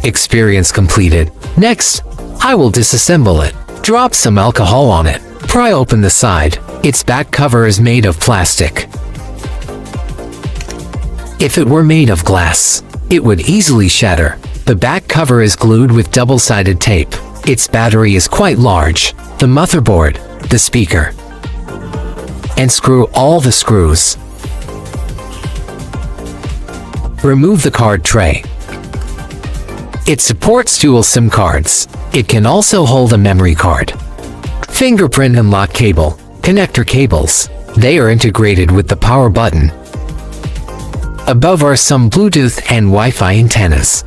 Experience completed. Next, I will disassemble it. Drop some alcohol on it. Pry open the side. Its back cover is made of plastic. If it were made of glass, it would easily shatter. The back cover is glued with double-sided tape. Its battery is quite large. The motherboard, the speaker, and screw all the screws. Remove the card tray. It supports dual SIM cards. It can also hold a memory card. Fingerprint and lock cable, connector cables. They are integrated with the power button. Above are some Bluetooth and Wi-Fi antennas.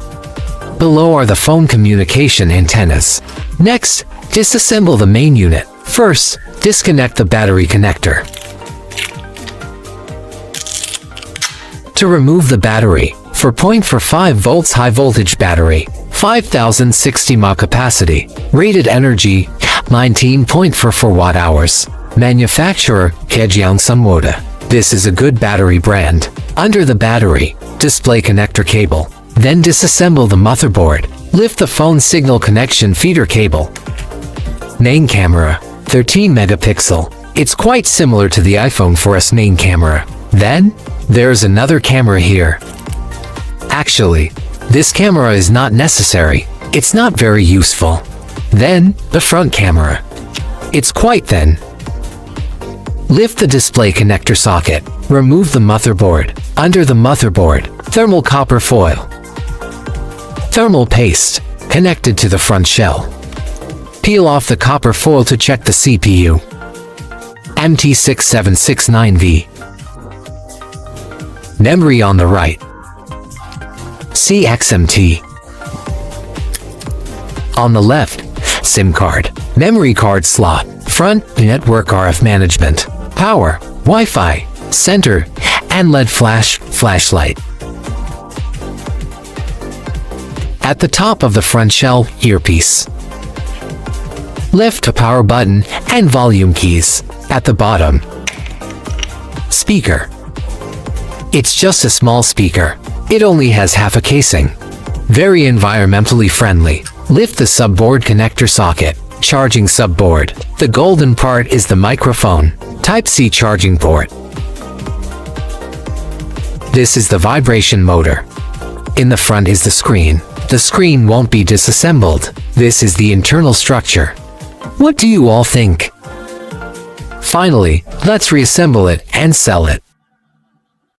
Below are the phone communication antennas. Next, disassemble the main unit. First, disconnect the battery connector. To remove the battery, for 5 volts high voltage battery, 5060 mAh capacity, rated energy 19.44 watt-hours. Manufacturer, Kejiang Sunwoda. This is a good battery brand. Under the battery, display connector cable. Then disassemble the motherboard. Lift the phone signal connection feeder cable. Main camera, 13 megapixel. It's quite similar to the iPhone 4S main camera. Then, there's another camera here. Actually, this camera is not necessary. It's not very useful. Then, the front camera. It's quite thin. Lift the display connector socket. Remove the motherboard. Under the motherboard, thermal copper foil. Thermal paste, connected to the front shell. Peel off the copper foil to check the CPU. MT6769V. Memory on the right. CXMT. On the left, SIM card. Memory card slot. Front, network RF management. Power, Wi-Fi, center, and LED flashlight. At the top of the front shell, earpiece. Lift a power button and volume keys. At the bottom, speaker. It's just a small speaker. It only has half a casing. Very environmentally friendly. Lift the subboard connector socket. Charging subboard. The golden part is the microphone. Type-C charging port. This is the vibration motor. In the front is the screen. The screen won't be disassembled. This is the internal structure. What do you all think? Finally, let's reassemble it and sell it.